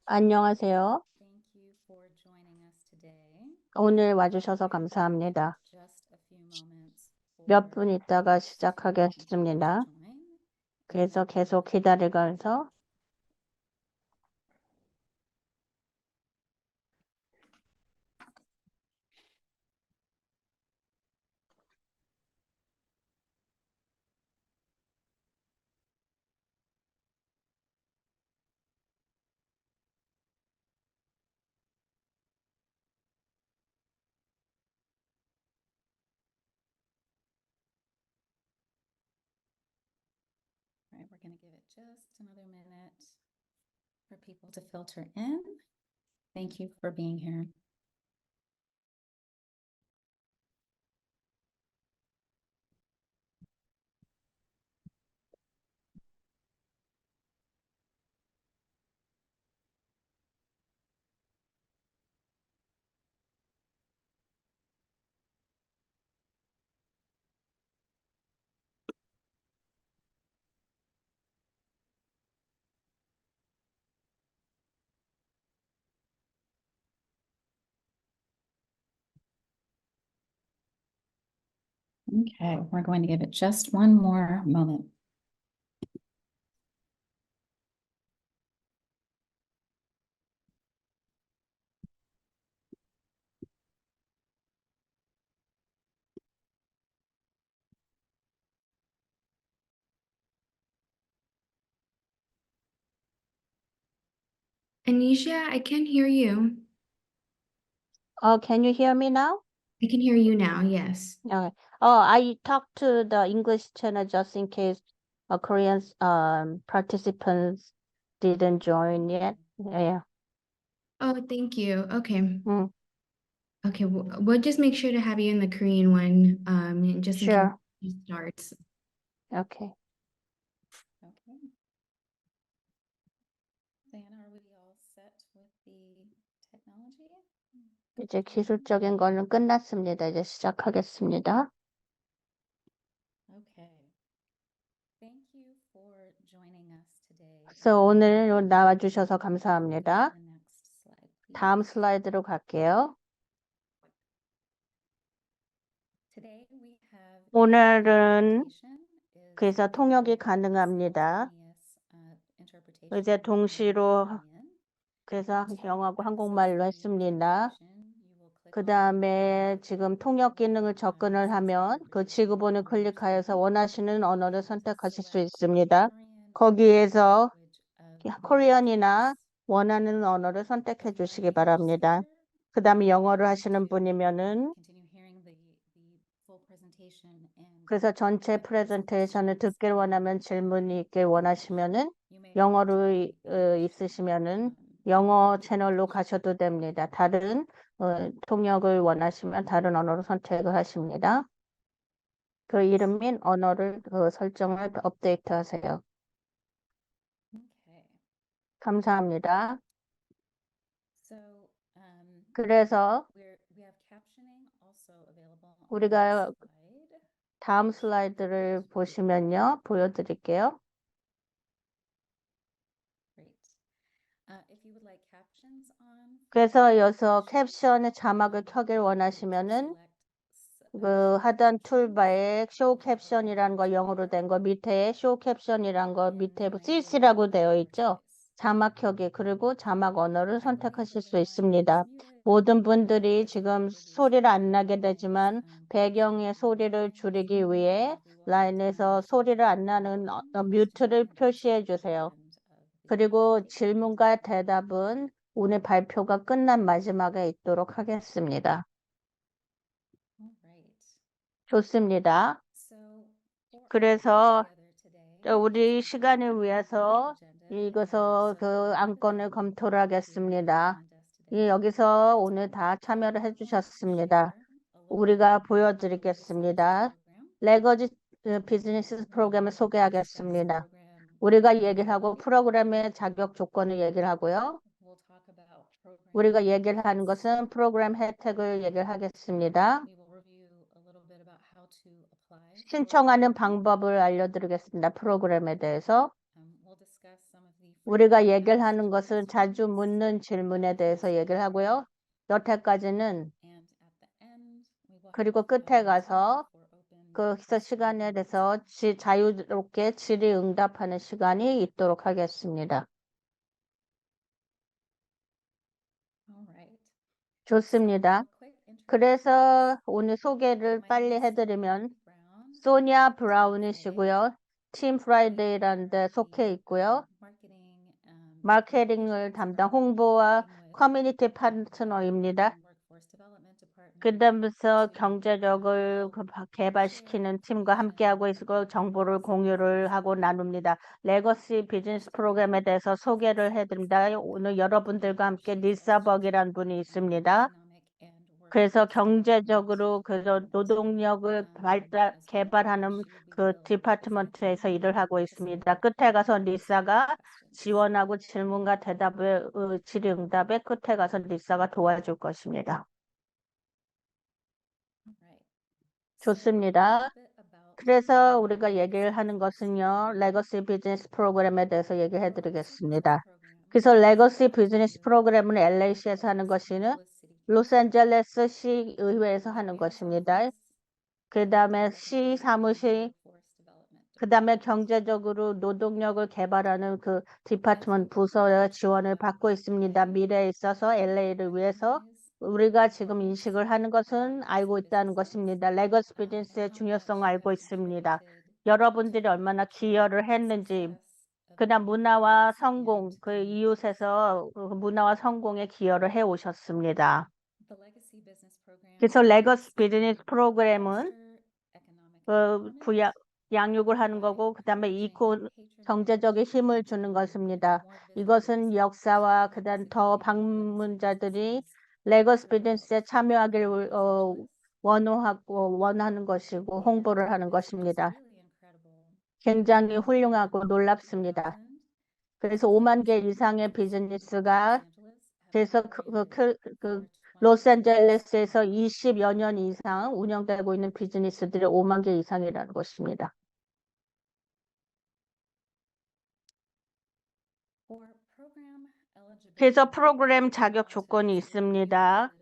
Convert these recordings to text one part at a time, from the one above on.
안녕하세요. Thank you for joining us today. 오늘 와주셔서 We're going to 감사합니다. give just a few moments 몇 for 분 있다가 folks to 시작하겠습니다. join. 그래서 계속 기다리면서 All right, we're going to give it just another minute for people to filter in. Thank you for being here. Okay, we're going to give it just one more moment. Anisha, I can hear you. Can you hear me now? I can hear you now, yes. Okay. I talked to the English channel just in case Korean participants didn't join yet. Yeah. Oh, thank you. Okay. Mm, Okay, we'll just make sure to have you in the Korean one, just in case sure. it starts. Okay. Okay. Diana, are we all set with the technology? 이제 기술적인 거는 끝났습니다. 이제 시작하겠습니다. Okay. Thank you for joining us today. 그래서 오늘 나와주셔서 감사합니다. The next slide, please. 다음 슬라이드로 갈게요. Today we have 오늘은 interpretation is 그래서 통역이 가능합니다. simultaneous, interpretation 이제 동시로 Korean. 그래서 To 영어하고 access 한국말로 the 했습니다. interpretation, you will click 그 on 다음에 지금 통역 기능을 접근을 하면 그 지구본을 클릭하여서 원하시는 언어를 선택하실 수 있습니다. 거기에서 코리안이나 원하는 언어를 선택해 주시기 바랍니다. 그 다음에 영어를 하시는 분이면은 그래서 전체 프레젠테이션을 듣길 원하면 질문이 있길 원하시면은 영어로 있으시면은 영어 채널로 가셔도 됩니다. 다른 통역을 원하시면 다른 언어로 선택을 하십니다. 그 이름 및 언어를 설정을 업데이트 하세요. 감사합니다. 그래서 우리가 다음 슬라이드를 보시면요. 보여드릴게요. 그래서 여기서 캡션의 자막을 켜길 원하시면은 그 하단 툴바에 쇼 캡션이라는 거 영어로 된 거 밑에 쇼 캡션이라는 거 밑에 CC라고 되어 있죠. 자막 켜기 그리고 자막 언어를 선택하실 수 있습니다. 모든 분들이 지금 소리를 안 나게 되지만 배경의 소리를 줄이기 위해 라인에서 소리를 안 나는 뮤트를 표시해 주세요. 그리고 질문과 대답은 오늘 발표가 끝난 마지막에 있도록 하겠습니다. 좋습니다. 그래서 우리 시간을 위해서 이것을 그 안건을 검토를 하겠습니다. 여기서 오늘 다 참여를 해주셨습니다. 우리가 보여드리겠습니다. 레거지 비즈니스 프로그램을 소개하겠습니다. 우리가 얘기를 하고 프로그램의 자격 조건을 얘기를 하고요. 우리가 얘기를 하는 것은 프로그램 혜택을 얘기를 하겠습니다. 신청하는 방법을 알려드리겠습니다. 프로그램에 대해서. 우리가 얘기를 하는 것은 자주 묻는 질문에 대해서 얘기를 하고요. 여태까지는 그리고 끝에 가서 그 시간에 대해서 자유롭게 질의응답하는 시간이 있도록 하겠습니다. 좋습니다. 그래서 오늘 소개를 빨리 해드리면 소니아 브라운이시고요. 팀 프라이데이라는 데 속해 있고요. 마케팅을 담당 홍보와 커뮤니티 파트너입니다. 그다음에서 경제력을 개발시키는 팀과 함께하고 있고 정보를 공유를 하고 나눕니다. 레거시 비즈니스 프로그램에 대해서 소개를 해드립니다. 오늘 여러분들과 함께 리사 버기라는 분이 있습니다. 그래서 경제적으로 노동력을 개발하는 그 디파트먼트에서 일을 하고 있습니다. 끝에 가서 리사가 지원하고 질문과 대답을 질의응답에 끝에 가서 리사가 도와줄 것입니다. 좋습니다. 그래서 우리가 얘기를 하는 것은요, 레거시 비즈니스 프로그램에 대해서 얘기해 드리겠습니다. 그래서 레거시 비즈니스 프로그램은 LA시에서 하는 것이는 로스앤젤레스 시 의회에서 하는 것입니다. 그 다음에 시 사무실, 그 다음에 경제적으로 노동력을 개발하는 그 디파트먼트 부서의 지원을 받고 있습니다. 미래에 있어서 LA를 위해서 우리가 지금 인식을 하는 것은 알고 있다는 것입니다. 레거시 비즈니스의 중요성을 알고 있습니다. 여러분들이 얼마나 기여를 했는지, 그다음 문화와 성공, 그 이웃에서 문화와 성공에 기여를 해 오셨습니다. 그래서 레거시 비즈니스 프로그램은 양육을 하는 거고, 그다음에 경제적인 힘을 주는 것입니다. 이것은 역사와 그다음 더 방문자들이 레거시 비즈니스에 참여하기를 원하는 것이고 홍보를 하는 것입니다. 굉장히 훌륭하고 놀랍습니다. 그래서 5만 개 이상의 비즈니스가 그래서 로스앤젤레스에서 20여 년 이상 운영되고 있는 비즈니스들이 5만 개 이상이라는 것입니다. 그래서 프로그램 자격 조건이 있습니다.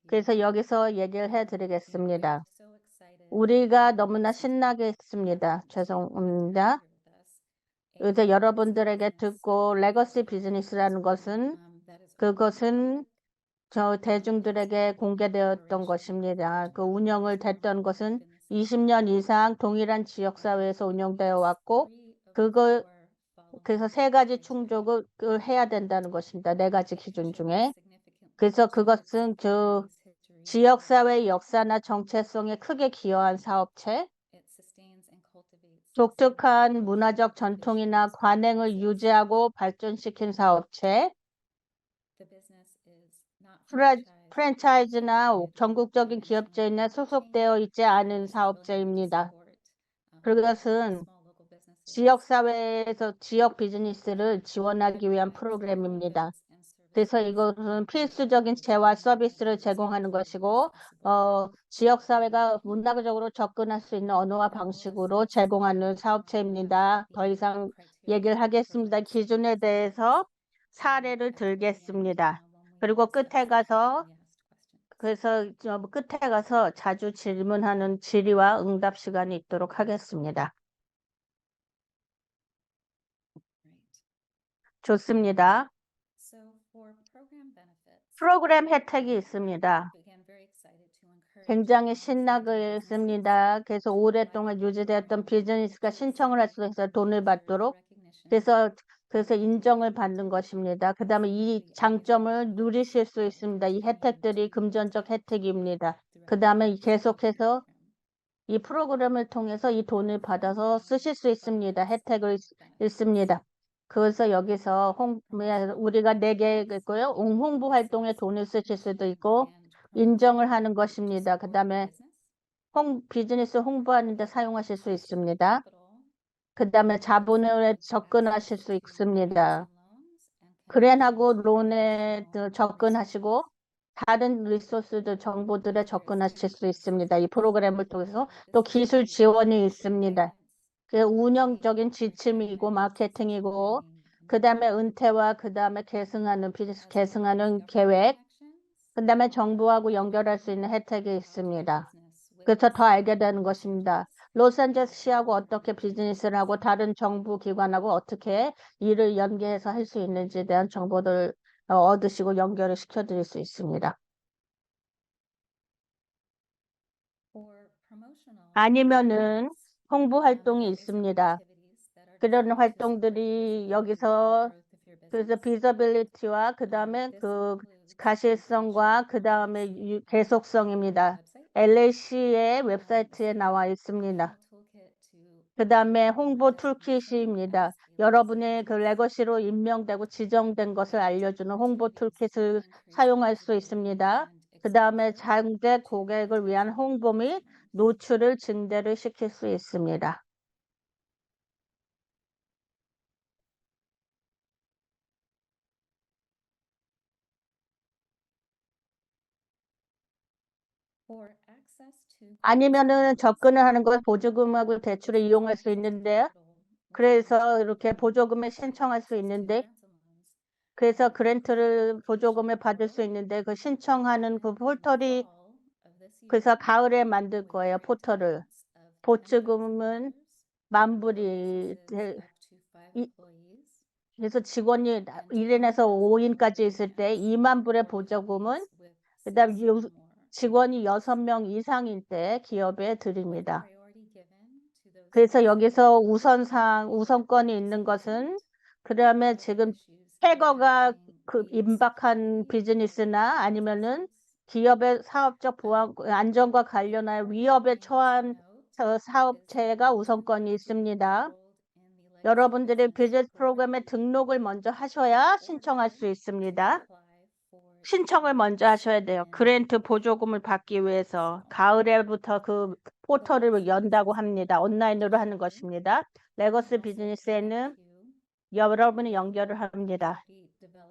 그래서 여기서 얘기를 해드리겠습니다. 우리가 너무나 신나게 했습니다. 죄송합니다. 그래서 여러분들에게 듣고 레거시 비즈니스라는 것은 그것은 저 대중들에게 공개되었던 것입니다. 그 운영을 됐던 것은 20년 이상 동일한 지역사회에서 운영되어 왔고 그래서 3가지 충족을 해야 된다는 것입니다. 4가지 기준 중에. 그래서 그것은 지역사회의 역사나 정체성에 크게 기여한 사업체, 독특한 문화적 전통이나 관행을 유지하고 발전시킨 사업체, 프랜차이즈나 전국적인 기업체에 소속되어 있지 않은 사업체입니다. 그것은 지역사회에서 지역 비즈니스를 지원하기 위한 프로그램입니다. 그래서 이것은 필수적인 재화 서비스를 제공하는 것이고 지역사회가 문화적으로 접근할 수 있는 언어와 방식으로 제공하는 사업체입니다. 더 이상 얘기를 하겠습니다. 기준에 대해서 사례를 들겠습니다. 그리고 끝에 가서 자주 질문하는 질의와 응답 시간이 있도록 하겠습니다. 좋습니다. 프로그램 혜택이 있습니다. 굉장히 신나게 했습니다. 그래서 오랫동안 유지되었던 비즈니스가 신청을 할 수 있어서 돈을 받도록 그래서 인정을 받는 것입니다. 그 다음에 이 장점을 누리실 수 있습니다. 이 혜택들이 금전적 혜택입니다. 그 다음에 계속해서 이 프로그램을 통해서 이 돈을 받아서 쓰실 수 있습니다. 혜택을 있습니다. 그래서 여기서 우리가 4개 있고요. 홍보 활동에 돈을 쓰실 수도 있고 인정을 하는 것입니다. 그 다음에 비즈니스 홍보하는 데 사용하실 수 있습니다. 그 다음에 자본에 접근하실 수 있습니다. 그랜하고 론에 접근하시고 다른 리소스들 정보들에 접근하실 수 있습니다. 이 프로그램을 통해서 또 기술 지원이 있습니다. 그 운영적인 지침이고 마케팅이고 그다음에 은퇴와 그다음에 계승하는 계획, 그다음에 정부하고 연결할 수 있는 혜택이 있습니다. 그래서 더 알게 되는 것입니다. 로스앤젤레스시하고 어떻게 비즈니스를 하고 다른 정부 기관하고 어떻게 일을 연계해서 할 수 있는지에 대한 정보를 얻으시고 연결을 시켜드릴 수 있습니다. 아니면은 홍보 활동이 있습니다. 그런 활동들이 여기서 그래서 비저빌리티와 그다음에 그 가시성과 그다음에 계속성입니다. LAC의 웹사이트에 나와 있습니다. 그다음에 홍보 툴킷입니다. 여러분의 그 레거시로 임명되고 지정된 것을 알려주는 홍보 툴킷을 사용할 수 있습니다. 그다음에 장대 고객을 위한 홍보 및 노출을 증대를 시킬 수 있습니다. 아니면은 접근을 하는 걸 보조금하고 대출을 이용할 수 있는데, 그래서 이렇게 보조금에 신청할 수 있는데, 그래서 그랜트를 보조금을 받을 수 있는데 그 신청하는 그 포털이 그래서 가을에 만들 거예요. 포털을. 보조금은 만불이 그래서 직원이 1인에서 5인까지 있을 때 2만 불의 보조금은 그다음 직원이 6명 이상일 때 기업에 드립니다. 그래서 여기서 우선권이 있는 것은 그다음에 지금 폐거가 임박한 비즈니스나 아니면은 기업의 사업적 보안 안전과 관련하여 위협에 처한 사업체가 우선권이 있습니다. 여러분들이 비즈니스 프로그램에 등록을 먼저 하셔야 신청할 수 있습니다. 신청을 먼저 하셔야 돼요. 그랜트 보조금을 받기 위해서 가을에부터 그 포털을 연다고 합니다. 온라인으로 하는 것입니다. 레거시 비즈니스에는 여러분이 연결을 합니다.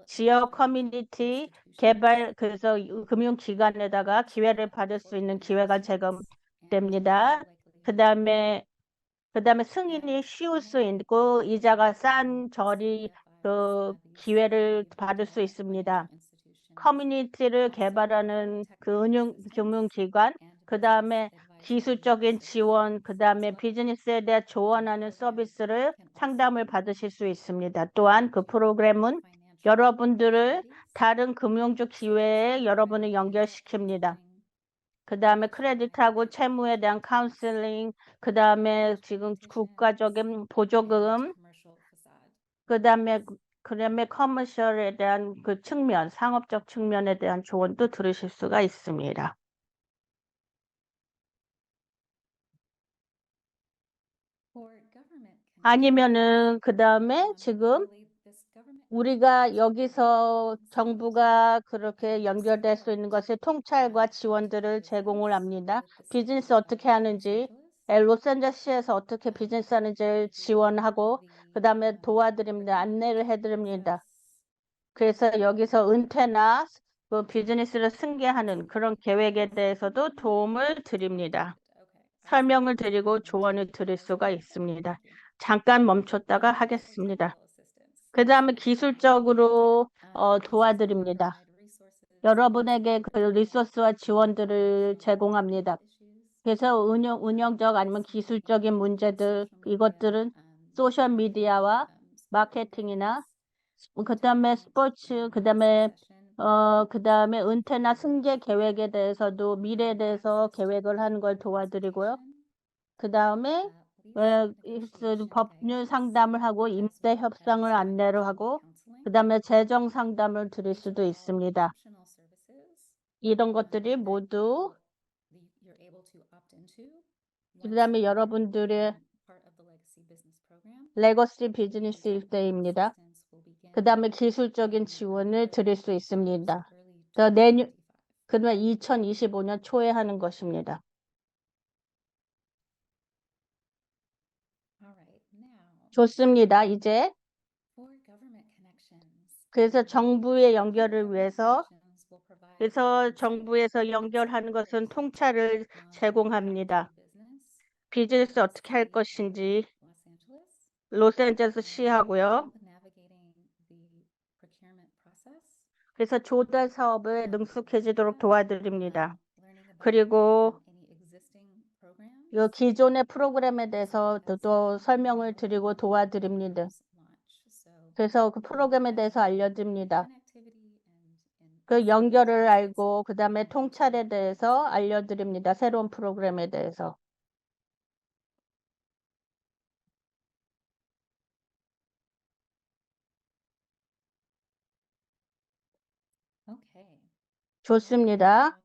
지역 커뮤니티 개발 그래서 금융기관에다가 기회를 받을 수 있는 기회가 제공됩니다. 그다음에 승인이 쉬울 수 있고 이자가 싼 저리 그 기회를 받을 수 있습니다. 커뮤니티를 개발하는 그 금융기관, 그다음에 기술적인 지원, 그다음에 비즈니스에 대해 조언하는 서비스를 상담을 받으실 수 있습니다. 또한 그 프로그램은 여러분들을 다른 금융주 기회에 여러분을 연결시킵니다. 그다음에 크레딧하고 채무에 대한 카운슬링, 그다음에 지금 국가적인 보조금, 그다음에 커머셜에 대한 그 측면, 상업적 측면에 대한 조언도 들으실 수가 있습니다. 아니면은 그다음에 지금 우리가 여기서 정부가 그렇게 연결될 수 있는 것이 통찰과 지원들을 제공을 합니다. 비즈니스 어떻게 하는지, 로스앤젤레스에서 어떻게 비즈니스 하는지 지원하고 그다음에 도와드립니다. 안내를 해드립니다. 그래서 여기서 은퇴나 그 비즈니스를 승계하는 그런 계획에 대해서도 도움을 드립니다. 설명을 드리고 조언을 드릴 수가 있습니다. 잠깐 멈췄다가 하겠습니다. 그 다음에 기술적으로 도와드립니다. 여러분에게 그 리소스와 지원들을 제공합니다. 그래서 운영적 아니면 기술적인 문제들, 이것들은 소셜미디어와 마케팅이나 그다음에 스포츠, 그다음에 은퇴나 승계 계획에 대해서도 미래에 대해서 계획을 하는 걸 도와드리고요. 그다음에 법률 상담을 하고 임대 협상을 안내를 하고 그다음에 재정 상담을 드릴 수도 있습니다. 이런 것들이 모두 그다음에 여러분들의 레거시 비즈니스 일대입니다. 그다음에 기술적인 지원을 드릴 수 있습니다. 그러면 2025년 초에 하는 것입니다. 좋습니다. 이제 그래서 정부의 연결을 위해서 그래서 정부에서 연결하는 것은 통찰을 제공합니다. 비즈니스 어떻게 할 것인지 로스앤젤레스 시하고요. 그래서 조달 사업에 능숙해지도록 도와드립니다. 그리고 이 기존의 프로그램에 대해서 또 설명을 드리고 도와드립니다. 그래서 그 프로그램에 대해서 알려드립니다. 그 연결을 알고 그다음에 통찰에 대해서 알려드립니다. 새로운 프로그램에 대해서. 좋습니다.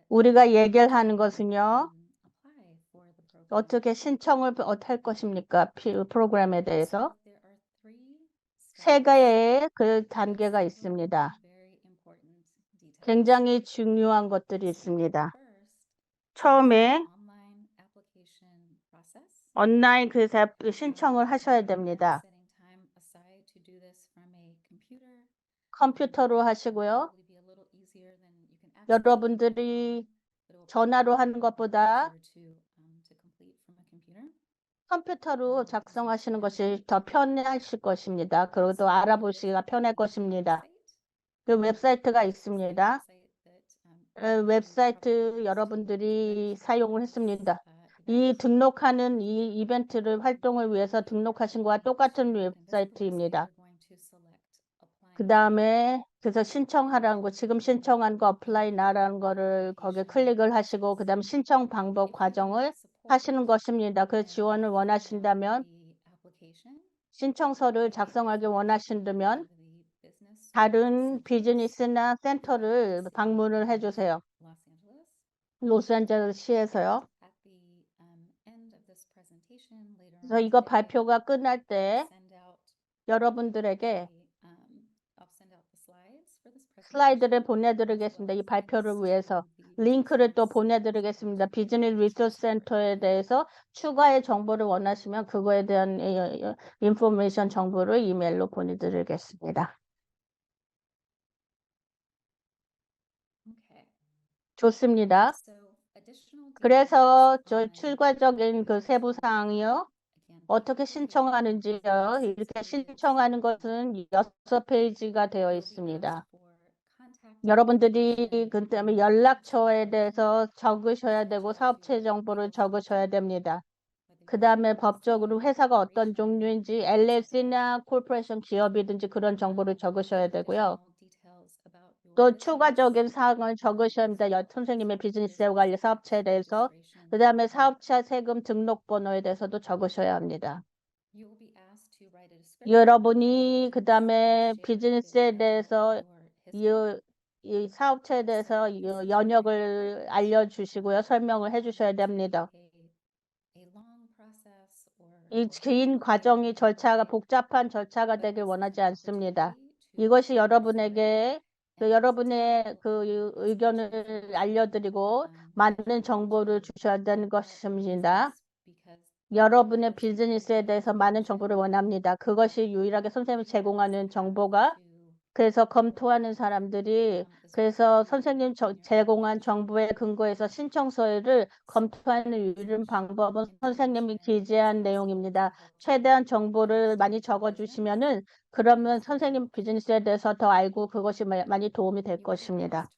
우리가 얘기를 것은요. 어떻게 신청을 할 것입니까? 프로그램에 대해서. 세 개의 그 단계가 있습니다. 굉장히 중요한 것들이 있습니다. 처음에 온라인 그 신청을 하셔야 됩니다. 컴퓨터로 하시고요. 여러분들이 전화로 하는 것보다 컴퓨터로 작성하시는 것이 더 편하실 것입니다. 그리고 또 알아보시기가 편할 것입니다. 그 웹사이트가 있습니다. 웹사이트 여러분들이 사용을 했습니다. 이 등록하는 이 이벤트를 활동을 위해서 등록하신 것과 똑같은 웹사이트입니다. 그 다음에 그래서 신청하라는 거, 지금 신청한 거 어플라이 나라는 거를 거기에 클릭을 하시고 그 다음 신청 방법 과정을 하시는 것입니다. 그 지원을 원하신다면 신청서를 작성하기 원하신다면 다른 비즈니스나 센터를 방문을 해주세요. 로스앤젤레스시에서요. 그래서 이거 발표가 끝날 때 여러분들에게 슬라이드를 보내드리겠습니다. 이 발표를 위해서 링크를 또 보내드리겠습니다. 비즈니스 리소스 센터에 대해서 추가의 정보를 원하시면 그거에 대한 인포메이션 정보를 이메일로 보내드리겠습니다. 좋습니다. 그래서 저 추가적인 그 세부 사항이요. 어떻게 신청하는지요. 이렇게 신청하는 것은 6페이지가 되어 있습니다. 여러분들이 그다음에 연락처에 대해서 적으셔야 되고 사업체 정보를 적으셔야 됩니다. 그 다음에 법적으로 회사가 어떤 종류인지 LLC나 코퍼레이션 기업이든지 그런 정보를 적으셔야 되고요. 또 추가적인 사항을 적으셔야 합니다. 선생님의 비즈니스에 관련 사업체에 대해서. 그 다음에 사업자 세금 등록번호에 대해서도 적으셔야 합니다. 여러분이 그 다음에 비즈니스에 대해서 이 사업체에 대해서 연역을 알려주시고요. 설명을 해주셔야 됩니다. 이 긴 과정이 복잡한 절차가 되길 원하지 않습니다. 이것이 여러분에게 여러분의 그 의견을 알려드리고 많은 정보를 주셔야 되는 것입니다. 여러분의 비즈니스에 대해서 많은 정보를 원합니다. 그것이 유일하게 선생님이 제공하는 정보가 그래서 검토하는 사람들이 그래서 선생님 제공한 정보에 근거해서 신청서를 검토하는 유일한 방법은 선생님이 기재한 내용입니다. 최대한 정보를 많이 적어주시면은 그러면 선생님 비즈니스에 대해서 더 알고 그것이 많이 도움이 될 것입니다.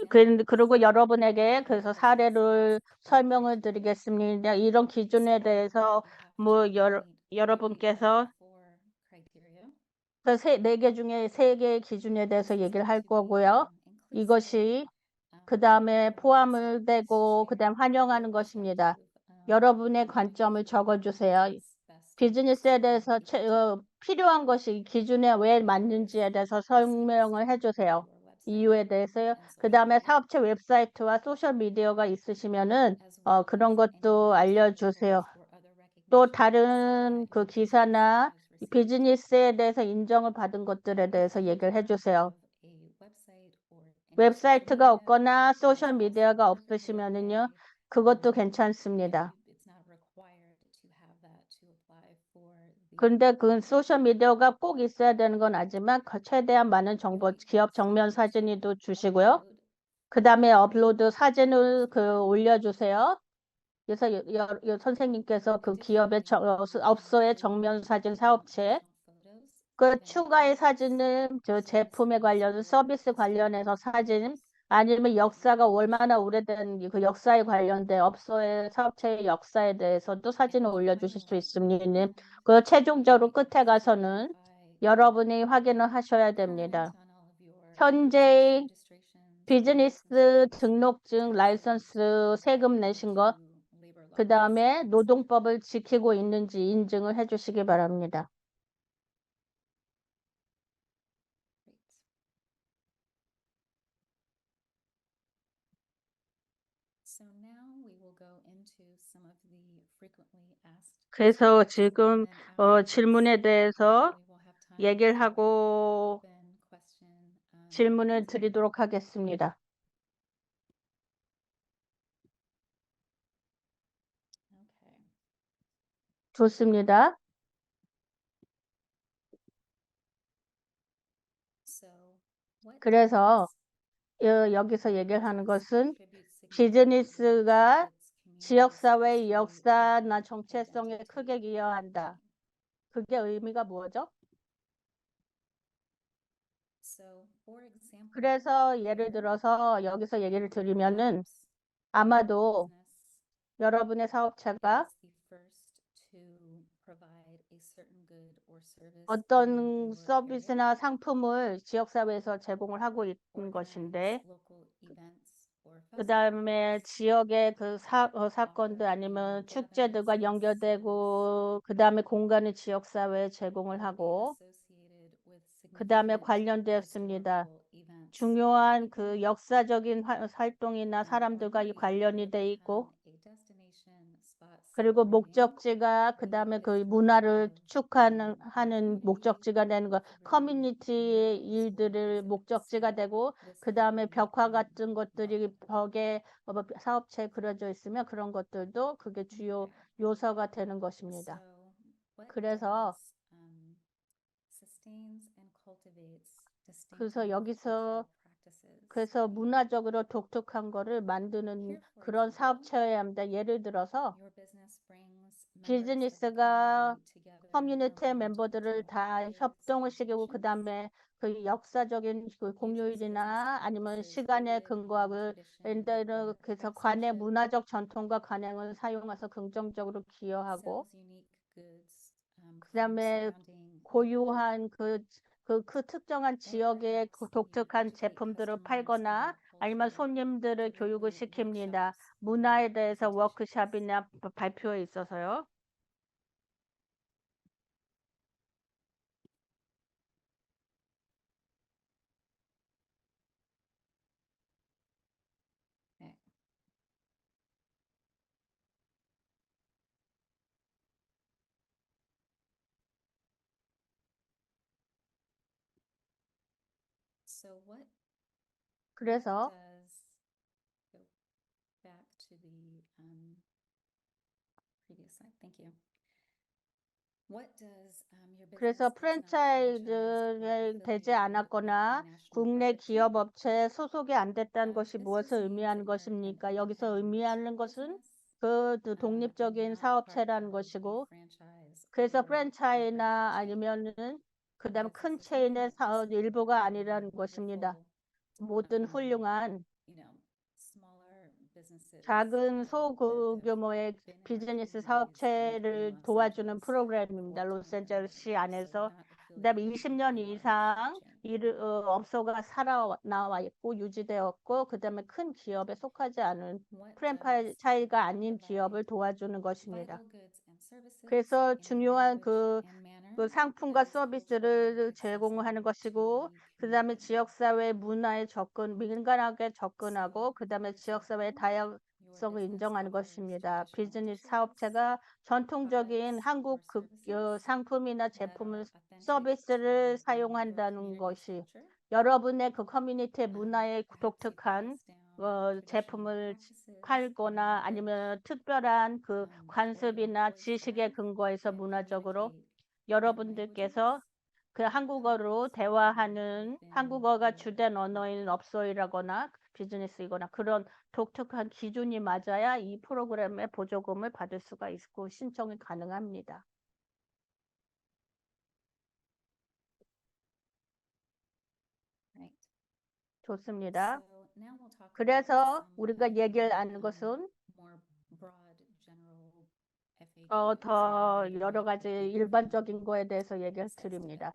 그리고 여러분에게 그래서 사례를 설명을 드리겠습니다. 이런 기준에 대해서 뭐 여러분께서 그 4개 중에 3개의 기준에 대해서 얘기를 할 거고요. 이것이 그 다음에 포함을 되고 그 다음 환영하는 것입니다. 여러분의 관점을 적어주세요. 비즈니스에 대해서 필요한 것이 기준에 왜 맞는지에 대해서 설명을 해주세요. 이유에 대해서요. 그 다음에 사업체 웹사이트와 소셜미디어가 있으시면은 그런 것도 알려주세요. 또 다른 그 기사나 비즈니스에 대해서 인정을 받은 것들에 대해서 얘기를 해주세요. 웹사이트가 없거나 소셜미디어가 없으시면은요, 그것도 괜찮습니다. 근데 그 소셜미디어가 꼭 있어야 되는 건 아니지만 최대한 많은 정보, 기업 정면 사진도 주시고요. 그 다음에 업로드 사진을 올려주세요. 그래서 선생님께서 그 기업의 업소의 정면 사진 사업체 그 추가의 사진은 저 제품에 관련, 서비스 관련해서 사진, 아니면 역사가 얼마나 오래된 그 역사에 관련된 업소의 사업체의 역사에 대해서도 사진을 올려주실 수 있습니다. 그 최종적으로 끝에 가서는 여러분이 확인을 하셔야 됩니다. 현재 비즈니스 등록증, 라이선스, 세금 내신 것, 그 다음에 노동법을 지키고 있는지 인증을 해주시기 바랍니다. So now we will go into some of the frequently asked 그래서 questions, 지금 and then after this, 질문에 대해서 we will have time 얘기를 for 하고 open question, 질문을 answer. 드리도록 하겠습니다. Okay. 좋습니다. So what 그래서 does 여기서 얘기를 하는 것은 contribute significantly 비즈니스가 to its community's 지역사회의 history, 역사나 culture, 정체성에 identity, 크게 기여한다. 그게 의미가 뭐죠? So, for example, 그래서 예를 들어서 여기서 얘기를 드리면은 perhaps 아마도 business 여러분의 사업체가 is the first to provide a certain good or service in 어떤 your area, 서비스나 상품을 지역사회에서 제공을 하고 있는 organize 것인데 local events or 그 다음에 festivals, 지역의 그 사건들 아니면 축제들과 연결되고 그 다음에 공간을 지역사회에 제공을 or be 하고 associated with 그 다음에 significant 관련되었습니다. historical events. 중요한 그 역사적인 활동이나 사람들과 관련이 돼 있고 A destination spot 그리고 celebrating 목적지가 그 다음에 그 문화를 축하하는 목적지가 되는 거 커뮤니티의 일들을 목적지가 되고 그 다음에 벽화 같은 것들이 벽에 사업체에 그려져 있으면 그런 것들도 그게 주요 요소가 되는 것입니다. 그래서 그래서 여기서 그래서 문화적으로 독특한 거를 만드는 그런 사업체여야 합니다. 예를 들어서 비즈니스가 커뮤니티 멤버들을 다 협동을 시키고 그 다음에 그 역사적인 그 공휴일이나 아니면 시간에 근거하고 그래서 관의 문화적 전통과 관행을 사용해서 긍정적으로 기여하고 그다음에 고유한 그 특정한 지역의 그 독특한 제품들을 팔거나 아니면 손님들을 교육을 시킵니다. 문화에 대해서 워크숍이나 발표에 있어서요. So what 그래서 does go back to the previous slide? Thank you. What does your 그래서 business is not franchised or 프랜차이즈에 되지 affiliated with a 않았거나 national 국내 corporate chain? 기업 업체에 소속이 안 됐다는 것이 This 무엇을 just means 의미하는 that you're an 것입니까? 여기서 independent 의미하는 것은 business, 그 and 독립적인 not part 사업체라는 of a 것이고 franchise 그래서 or corporate 프랜차이나 chain. 아니면은 그다음 Because 큰 this is something 체인의 that just 일부가 아니라는 것입니다. wonderful, 모든 훌륭한 smaller businesses 작은 that have 소규모의 been in our 비즈니스 communities 사업체를 in Los 도와주는 Angeles 프로그램입니다. for 20 로스앤젤레스 years. 안에서 So not 그다음에 affiliated with 20년 a large 이상 chain. 업소가 살아나와 있고 유지되었고 그다음에 큰 기업에 속하지 않은 What 프랜차이즈가 아닌 does 기업을 도와주는 것입니다. vital goods and services 그래서 in the 중요한 language and manner 그 상품과 that is culturally 서비스를 제공하는 accessible 것이고 to the 그다음에 community. 지역사회 문화에 민감하게 접근하고 So, 그다음에 for 지역사회의 example, your 다양성을 business 인정하는 offers 것입니다. traditional 비즈니스 dishes, 사업체가 전통적인 products, or 한국 services 상품이나 that 제품을 are authentic 서비스를 to your 사용한다는 community's 것이 culture. 여러분의 그 커뮤니티의 문화에 Perhaps it 독특한 hands down 제품을 traditional practices 팔거나 in 아니면 특별한 그 or your 관습이나 employees 지식에 have 근거해서 that 문화적으로 communicate in 여러분들께서 languages, 그 한국어로 codes 대화하는 within 한국어가 your 주된 언어인 업소이라거나 비즈니스이거나 그런 독특한 기준이 맞아야 이 프로그램의 보조금을 받을 수가 있고 신청이 가능합니다. 좋습니다. So now we'll talk about 그래서 some 우리가 of 얘기를 the, 하는 것은 more broad general 더 FAQs 여러 가지 about the 일반적인 거에 대해서 얘기를 process of it. 드립니다.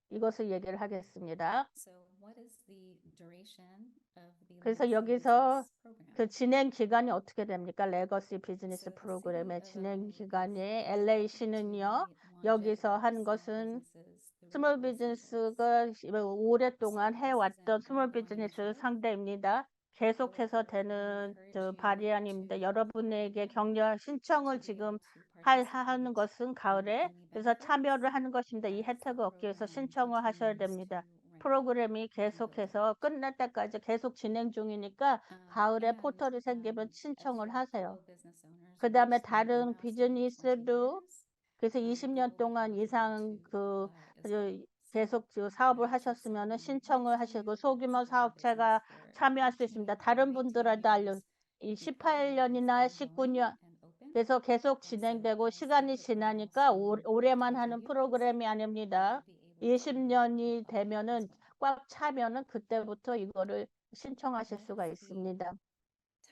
이것을 얘기를 하겠습니다. So what is the duration of the 그래서 legacy 여기서 business program? 그 진행 기간이 어떻게 됩니까? 레거시 비즈니스 So the 프로그램의 city of 진행 LA 기간이 is expected LA시는요. to 여기서 longevity 한 small 것은 businesses through 스몰 all seasons. 비즈니스가 오랫동안 So this is 해왔던 an 스몰 ongoing 비즈니스 initiative. 상대입니다. 계속해서 However, we 되는 encourage you 발의안입니다. to 여러분에게 apply 격려 신청을 to be 지금 able to participate 하는 것은 in 가을에 any 그래서 benefits 참여를 하는 것입니다. 이 as the 혜택을 얻기 위해서 program 신청을 하셔야 continues 됩니다. to ramp up 프로그램이 and build 계속해서 out. 끝날 때까지 계속 진행 중이니까 가을에 And 포털이 생기면 신청을 extra 하세요. fellow business owners 그 다음에 reach their 다른 milestone of 20 비즈니스도 years, 그래서 they 20년 will be 동안 eligible 이상 to apply as well. 계속 So 사업을 perhaps it's 하셨으면 someone 신청을 next to 하시고 you 소규모 that's been in 사업체가 business for 참여할 수 15 있습니다. or 다른 18 분들한테 years. 이 The program is 18년이나 ongoing 19년 and open. 그래서 계속 And so 진행되고 as 시간이 they hit the 지나니까 milestone of 올해만 20 하는 years, 프로그램이 they 아닙니다. will be able to 20년이 apply 되면은 as well. 꽉 차면은 그때부터 이거를 신청하실 What 수가 is the 있습니다.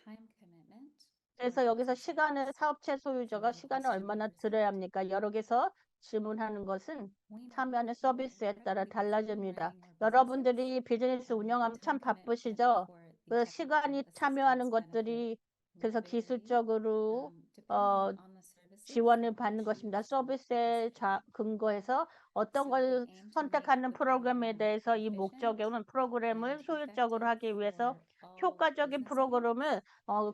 time commitment 그래서 for 여기서 exercise? 시간을 사업체 So 소유자가 one 시간을 question 얼마나 we 들여야 received. 합니까? 여러 개서 질문하는 것은 We know 참여하는 that you are 서비스에 따라 incredibly busy 달라집니다. running your businesses. 여러분들이 비즈니스 The 운영하면 참 time commitment 바쁘시죠? for the 그 technical 시간이 참여하는 assistance benefit 것들이 그래서 will vary, 기술적으로 depending on the services 지원을 that you 받는 것입니다. choose to 서비스에 participate in. 근거해서 어떤 So we 걸 aim to make 선택하는 the 프로그램에 program 대해서 이 efficient 목적에는 프로그램을 and 효율적으로 effective 하기 위해서 for all 효과적인 business owners. 프로그램을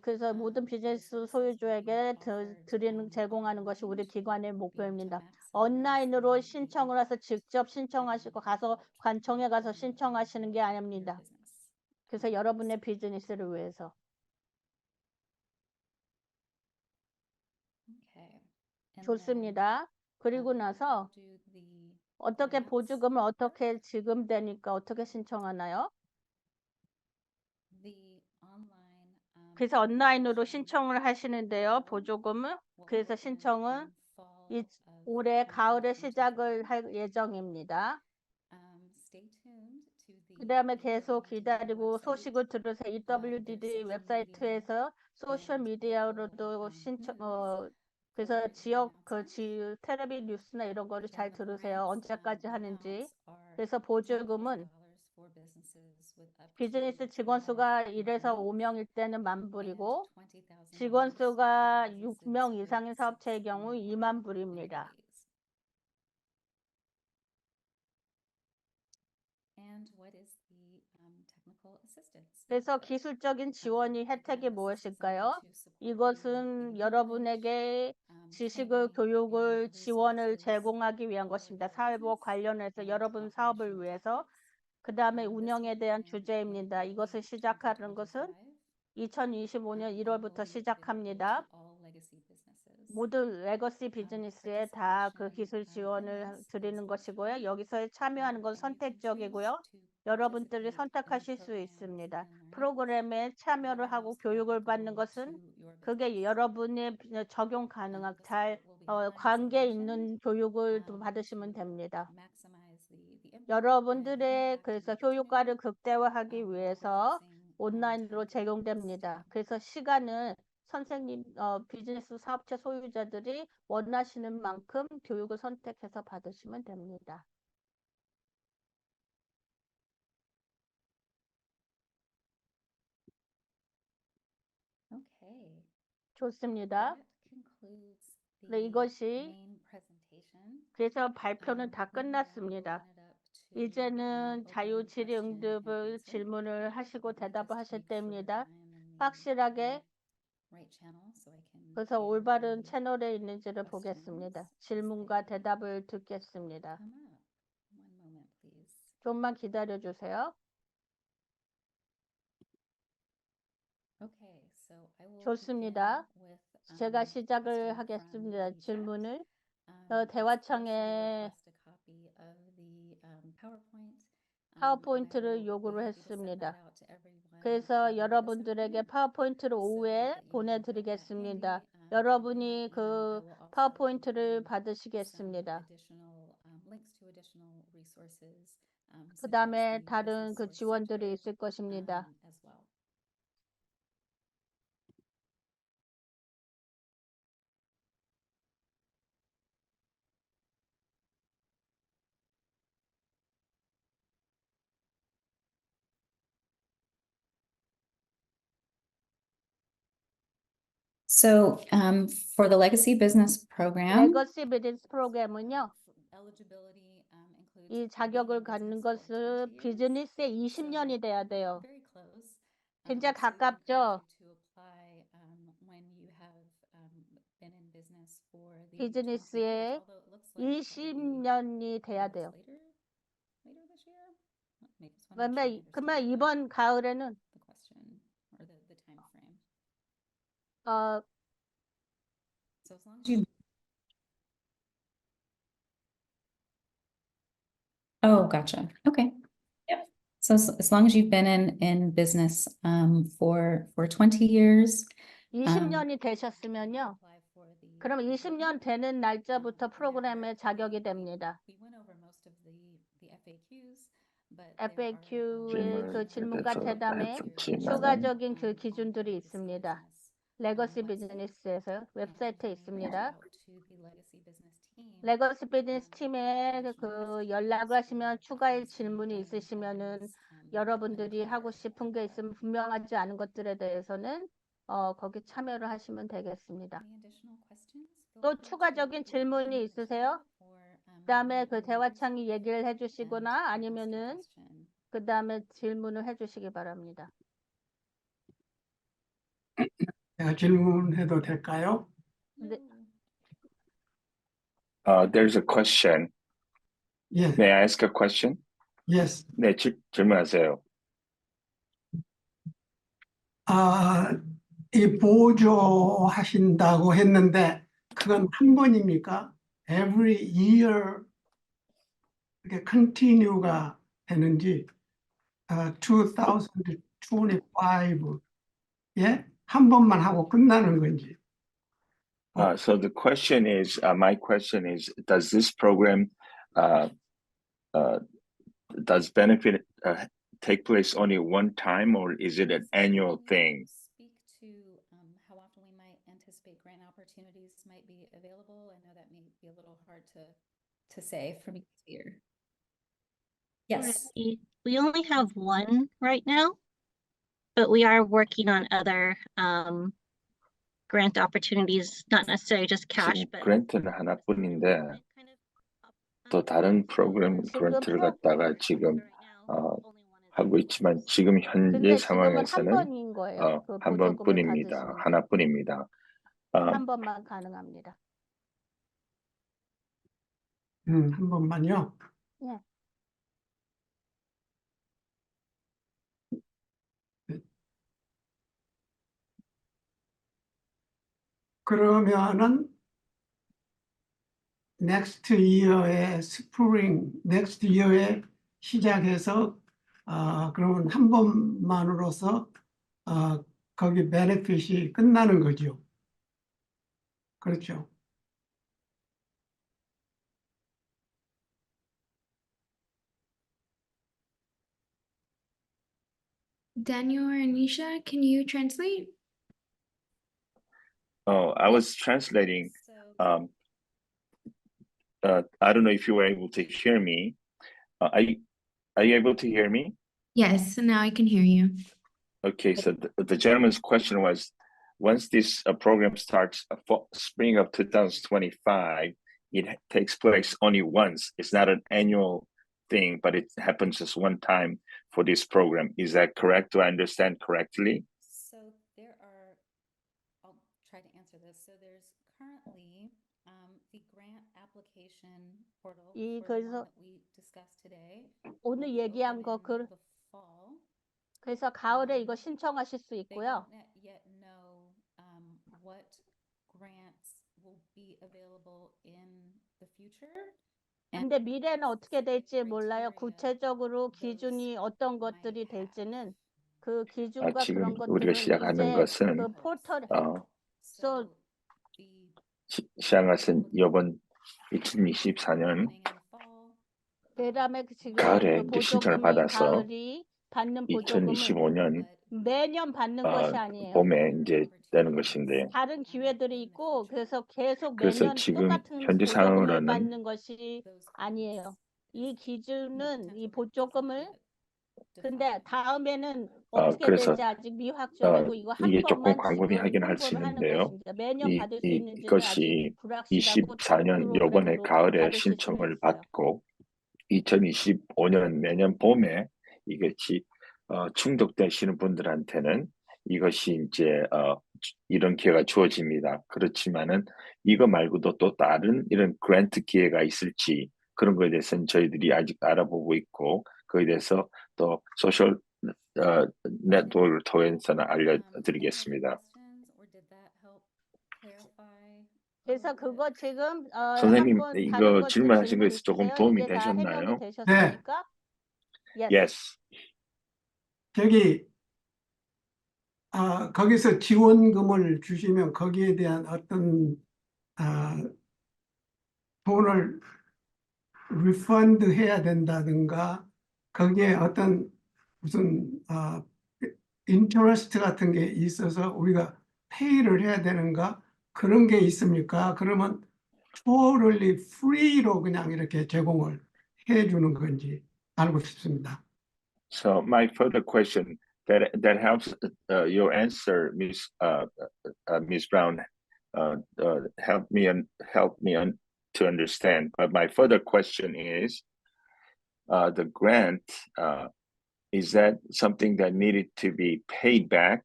그래서 모든 The 비즈니스 services will be 소유주에게 offered 제공하는 것이 우리 online 기관의 to be able to 목표입니다. maximize 온라인으로 the 신청을 해서 직접 신청하시고 가서 관청에 가서 for 신청하시는 게 your 아닙니다. business. 그래서 여러분의 비즈니스를 위해서. Okay. And then 좋습니다. 그리고 나서 how do the 어떻게 grants 보조금을 work? 어떻게 지급되니까 어떻게 신청하나요? The online 그래서 온라인으로 application 신청을 하시는데요. will 보조금을. will 그래서 open 신청은 in fall 이 of 올해 가을에 2024. 시작을 할 예정입니다. Stay tuned to the 그 다음에 계속 EWDD 기다리고 website. 소식을 들으세요. Their EWDD social 웹사이트에서 소셜 and 미디어로도 local 신청, news 그래서 for the 지역 announcement. 텔레비 뉴스나 이런 거를 Again, 잘 the 들으세요. grants 언제까지 we 하는지. announce are 그래서 보조금은 $10,000 for businesses with up to 비즈니스 직원 5 수가 1에서 employees 5명일 때는 and $10,000불이고 $20,000 직원 for 수가 businesses 6명 with 이상인 6 사업체의 or 경우 more 20,000불입니다. employees. And what is the technical assistance? 그래서 기술적인 지원이 혜택이 Again, this is 무엇일까요? designed to support you with 이것은 the 여러분에게 지식을, training, 교육을, and 지원을 resources 제공하기 위한 for 것입니다. your 사회보호 business 관련해서 여러분 and 사업을 operational 위해서. topics. 그 다음에 This will 운영에 대한 begin 주제입니다. in 이것을 late 시작하는 것은 2025. 2025년 And 1월부터 will be available 시작합니다. to all legacy businesses. 모든 레거시 비즈니스에 다 그 기술 Participation 지원을 in this 드리는 is 것이고요. optional. 여기서 참여하는 건 And you can choose 선택적이고요. to 여러분들이 participate in the 선택하실 수 programs 있습니다. and learnings. 프로그램에 참여를 Whatever 하고 most 교육을 받는 applicable 것은 to your 그게 business. 여러분의 적용 가능한 The 잘 support will be online, as I 관계 mentioned, 있는 교육을 또 받으시면 to 됩니다. maximize the impact and 여러분들의 impact and 그래서 opportunity 효율화를 극대화하기 while 위해서 reducing 온라인으로 time to 제공됩니다. student. 그래서 시간은 선생님, 비즈니스 사업체 소유자들이 원하시는 만큼 교육을 선택해서 받으시면 됩니다. Okay. 좋습니다. That concludes 네, the 이것이 main presentation. 그래서 발표는 다 We will now 끝났습니다. open it up to 이제는 open 자유 질의 question and 응답을 answer. 질문을 하시고 Let me 대답을 just 하실 make sure 때입니다. that I am in the 확실하게 right channel so I can 그래서 hear 올바른 the 채널에 있는지를 questions. 보겠습니다. 질문과 대답을 듣겠습니다. come up. One moment, please. 좀만 기다려 주세요. Okay, so I will 좋습니다. begin with 제가 a 시작을 question 하겠습니다. from the chat. 질문을 It's 대화창에 request a copy of the PowerPoint. 파워포인트를 And I will 요구를 be happy to send 했습니다. that out to everyone 그래서 this 여러분들에게 afternoon. 파워포인트를 So 오후에 that you have that 보내드리겠습니다. handy. 여러분이 In my 그 email, I will also 파워포인트를 include some 받으시겠습니다. additional links to additional resources 그 다음에 다른 그 지원들이 있을 것입니다. as well. So for the Legacy Business Program, 레거시 비즈니스 프로그램은요, eligibility includes 이 being 자격을 in 갖는 business for 것은 20 years. 비즈니스에 20년이 돼야 돼요. Very close. 굉장히 So we encourage 가깝죠? you to apply when you have been in business for the 20 years, 비즈니스에 although it looks like it will be 20년이 돼야 돼요. later this year. Maybe just wanna make sure I 그러면 understand 이번 가을에는 the question or the time frame. 어, So as long as you. Oh, gotcha. Okay. Yep. So as long as you've been in business for 20 years. 20년이 되셨으면요. apply for the 그럼 20년 되는 날짜부터 program. 프로그램에 자격이 됩니다. We went over most of the FAQs, but there are, FAQ의 그 질문과 대해서 대담에 했었지만은 추가적인 그 기준들이 있습니다. 레거시 비즈니스에서 웹사이트에 있습니다. 레거시 비즈니스 팀에 그 연락을 하시면 추가의 질문이 있으시면은 여러분들이 하고 싶은 게 있으면 분명하지 않은 것들에 대해서는 거기 참여를 하시면 되겠습니다. 또 추가적인 질문이 있으세요? 그다음에 그 대화창이 얘기를 해주시거나 아니면은 그 다음에 질문을 해주시기 바랍니다. 제가 질문해도 될까요? 네. There's a question. Yes, May I ask a question? yes. 네, 질문하세요. 이 보조하신다고 했는데 그건 한 번입니까? Every year 이렇게 continue가 되는지 2025에 한 번만 하고 끝나는 건지. So the question is, my question is, does this program does benefit take place only one time, or is it an annual thing? Speak to how often we might anticipate grant opportunities might be available. I know that may be a little hard to say from here. Yes. We only have one right now, but we are working on other grant opportunities, not necessarily just cash, 지금 but 그랜트는 하나뿐인데 또 다른 프로그램 그랜트를 갖다가 지금 하고 있지만 지금 현재 근데 지금은 한 상황에서는 번인 거예요. 그 한 보조금을 번뿐입니다. 받으시는 게. 하나뿐입니다. 한 번만 가능합니다. 한 번만요. 예. 그러면은 next year의 시작해서 그러면 한 번만으로서 거기 베네핏이 끝나는 거죠. 그렇죠. Daniel or Anisha, can you translate? Oh, I was translating. So I don't know if you were able to hear me. Are you able to hear me? Yes, now I can hear you. Okay, so the gentleman's question was, once this program starts spring of 2025, it takes place only once. It's not an annual thing, but it happens just one time for this program. Is that correct? Do I understand correctly? So there are, I'll try to answer this. So there's currently the grant application portal for the one 그래서 that we discussed today. 오늘 will be 얘기한 거 open in the fall. 그래서 가을에 이거 신청하실 수 They 있고요. don't yet know what grants will be available in the future. 근데 미래는 어떻게 될지 몰라요. 구체적으로 기준이 어떤 것들이 될지는 그 기준과 지금 그런 우리가 것들은 시작하는 이제 것은 그 포털에 So the 시작한 것은 이번 2024년 opening in the fall 그다음에 지금 가을에 그 이제 신청을 보조금이 받아서 가을이 받는 보조금은 2025년 매년 받는 것이 아니에요. 봄에 이제 되는 것인데, 다른 기회들이 있고 그래서 계속 그래서 매년 지금 똑같은 현재 보조금을 상황으로는 받는 것이 아니에요. 이 기준은 이 보조금을 근데 다음에는 어떻게 그래서 될지 아직 미확정이고 이거 한 이게 조금 번만 광범위하긴 지금 할 수 홍보를 하는 있는데요. 것입니다. 매년 받을 수 있는지는 아직 이것이 불확실하고 24년 프로그램으로 요번에 가을에 받으실 수는 신청을 있어요. 받고 2025년 내년 봄에 이것이 충족되시는 분들한테는 이것이 이제 이런 기회가 주어집니다. 그렇지만은 이거 말고도 또 다른 이런 그랜트 기회가 있을지 그런 거에 대해서는 저희들이 아직 알아보고 있고 그에 대해서 또 소셜 네트워크를 통해서는 알려드리겠습니다. 그래서 그거 지금 선생님, 한번 이거 다른 것도 질문하신 질문 거에서 조금 있으세요? 도움이 이게 다 해명이 되셨나요? 되셨습니까? Yes. Yes. 저기 거기서 지원금을 주시면 거기에 대한 어떤 돈을 리펀드 해야 된다든가 거기에 어떤 무슨 인터레스트 같은 게 있어서 우리가 페이를 해야 되는가 그런 게 있습니까? 그러면 totally free로 그냥 이렇게 제공을 해주는 건지 알고 싶습니다. So my further question that helps your answer, Miss Brown, help me to understand. But my further question is, the grant is that something that needed to be paid back?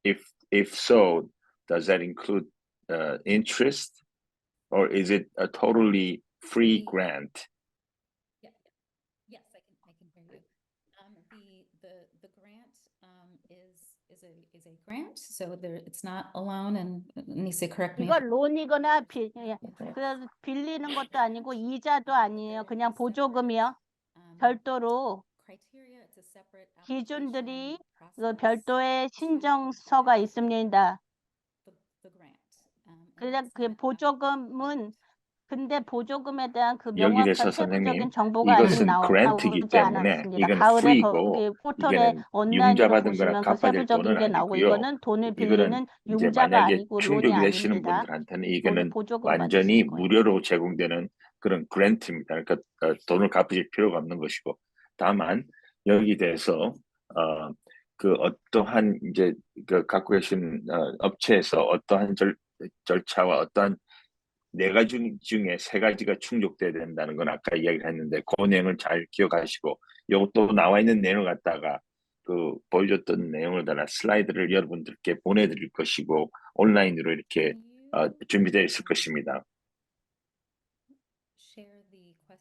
If so, does that include interest, or is it a totally free grant? Yes, I can hear you. The grant is a grant, so it's not a loan, and Nisa, correct me. 이거 론이거나 그래서 빌리는 것도 아니고 이자도 아니에요. 그냥 보조금이요. 별도로 기준들이 그 별도의 신청서가 있습니다. 그냥 그 보조금은 근데 보조금에 대한 그 여기에서 명확한 세부적인 선생님, 정보가 아직 이것은 그랜트이기 나오지 때문에 않았습니다. 이건 가을에 프리고 거기 포털에 이거는 온라인으로 융자받은 거나 보시면 그 갚아야 될 세부적인 돈은 게 나오고 아니고요. 이거는 돈을 이거는 빌리는 이제 융자가 만약에 아니고 론이 충족이 되시는 아닙니다. 분들한테는 이거는 보조금 완전히 받으시는 거예요. 무료로 제공되는 그런 그랜트입니다. 그러니까 돈을 갚으실 필요가 없는 것이고, 다만 여기 대해서 그 어떠한 이제 그 갖고 계신 업체에서 어떠한 절차와 어떠한 네 가지 중에 세 가지가 충족돼야 된다는 건 아까 이야기를 했는데 그 내용을 잘 기억하시고 이것도 나와 있는 내용을 갖다가 그 보여줬던 내용을 달아 슬라이드를 여러분들께 보내드릴 것이고 온라인으로 이렇게 준비되어 있을 것입니다.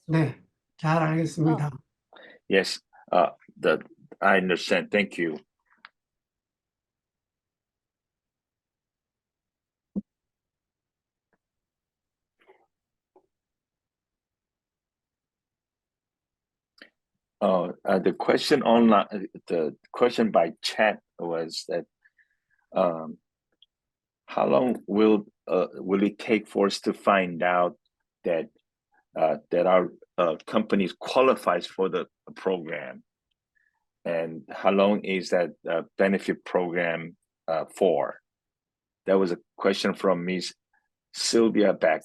네, 잘 알겠습니다. Yes, I understand. Thank you. The question online, the question by chat was that how long will it take for us to find out that that our company qualifies for the program, and how long is that benefit program for? That was a question from Ms. Sylvia Beck.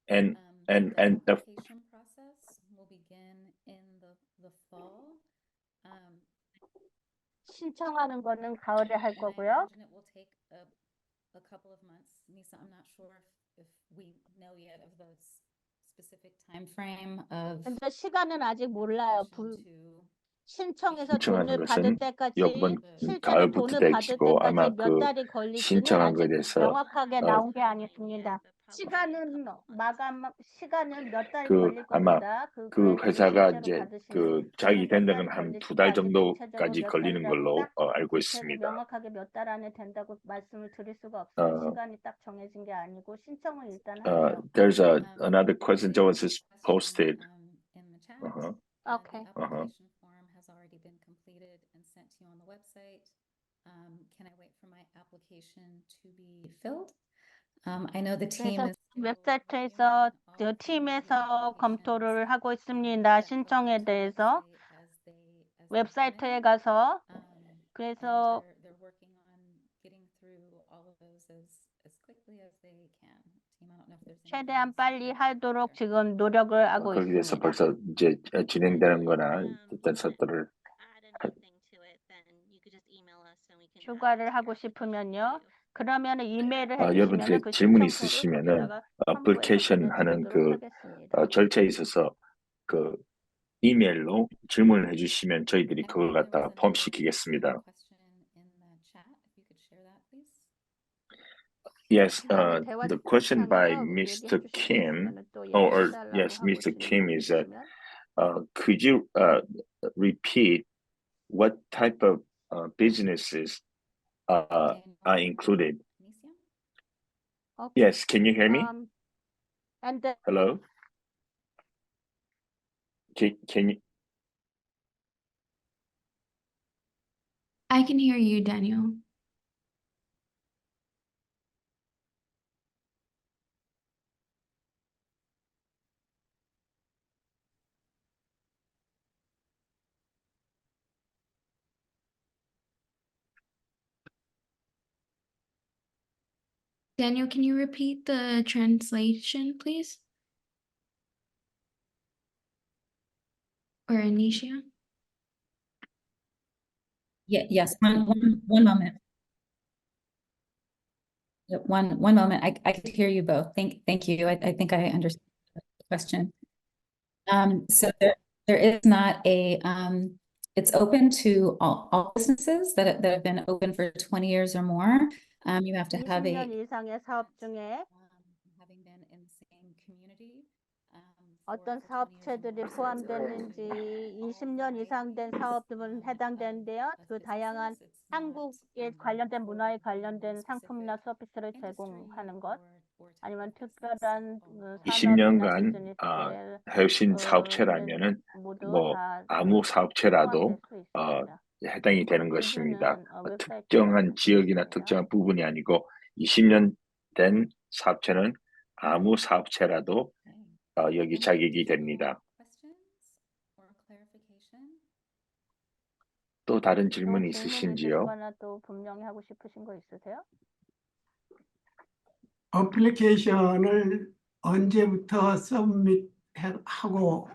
And The the application process will begin in the fall. 신청하는 거는 가을에 할 And I 거고요. imagine it will take a couple of months. Nisa, I'm not sure if we know yet of the specific time frame of 근데 시간은 아직 몰라요. application to 신청해서 신청하는 돈을 받을 것은 때까지 이번 실제로 가을부터 돈을 받을 되시고 때까지 아마 몇 그 달이 걸릴지는 신청한 거에 아직 대해서 명확하게 나온 게 아니십니다. 시간은 시간은 몇 달 그 걸릴 아마 겁니다. 그 그 그랜트를 회사가 실제로 이제 받으시면 그 자기 몇 된 달이 데는 한 두 걸릴지가 달 아직 구체적으로 정도까지 몇 걸리는 달이라고 걸로 딱 알고 구체적으로 있습니다. 명확하게 몇 달 안에 된다고 말씀을 드릴 수가 없어요. 시간이 딱 정해진 게 아니고 신청을 일단 하세요. There's another question that was posted. in the chat. Uh-huh. Okay. The application form has already been completed and sent to you on the website. Can I wait for my application to be filled? I know the team 그래서 is 웹사이트에서 그 팀에서 검토를 하고 있습니다. 신청에 대해서 웹사이트에 가서 그래서 they're working on getting through all of those as quickly as they can. Team, I don't know if there's 최대한 anything 빨리 else 하도록 지금 노력을 하고 거기에 대해서 있습니다. 벌써 이제 진행되는 거나 어떤 것들을 add anything to it, then you could just email us and we can add it 추가를 to 하고 your 싶으면요. application 그러면 이메일을 여러분들의 해주시면 그 질문이 신청서를 있으시면은 거기다가 첨부해서 어플리케이션 하는 보내드리도록 그 하겠습니다. 절차에 있어서 그 이메일로 질문을 해주시면 저희들이 I 그걸 believe there 갖다가 was another 포함시키겠습니다. question in the chat. If you could share that, please. Yes, 그다음에 대화 the question by 창에서 Mr. 얘기해 Kim, 주시면 또 or 얘기해달라고 yes, 하고 Mr. Kim 질문이 is that 있으면 could you repeat what type of businesses are Daniel included? Anicia? Yes, can you hear me? And then Hello? Can you? I can hear you, Daniel. Daniel, can you repeat the translation, please? Or Anisha? Yes, one moment. Yeah, one moment. I could hear you both. Thank you. I think I understand the question. So there is not a it's open to all businesses that have been open for 20 years or more. You have to have 20년 a 이상의 사업 중에 having been in the same community 어떤 20 years 사업체들이 or more. So it's 포함됐는지 open to all 20년 이상 된 varieties, 사업들은 해당되는데요. of 그 businesses. 다양한 It's not, 한국에 관련된 문화에 for 관련된 상품이나 specific 서비스를 industry 제공하는 것 or type 아니면 of business. 특별한 All 산업이나 20년간 비즈니스를 해오신 는 사업체라면은 모두 뭐 다 아무 사업체라도 포함될 수 있습니다. 해당이 되는 것입니다. 기준은 웹사이트에 특정한 지역이나 있습니다. 특정한 부분이 아니고 20년 된 사업체는 아무 사업체라도 Okay. 여기 Any 자격이 additional 됩니다. questions or clarification? 또 다른 또 질문이 질문 있으신지요? 있으시거나 또 분명히 하고 싶으신 거 있으세요? 어플리케이션을 언제부터 서밋하고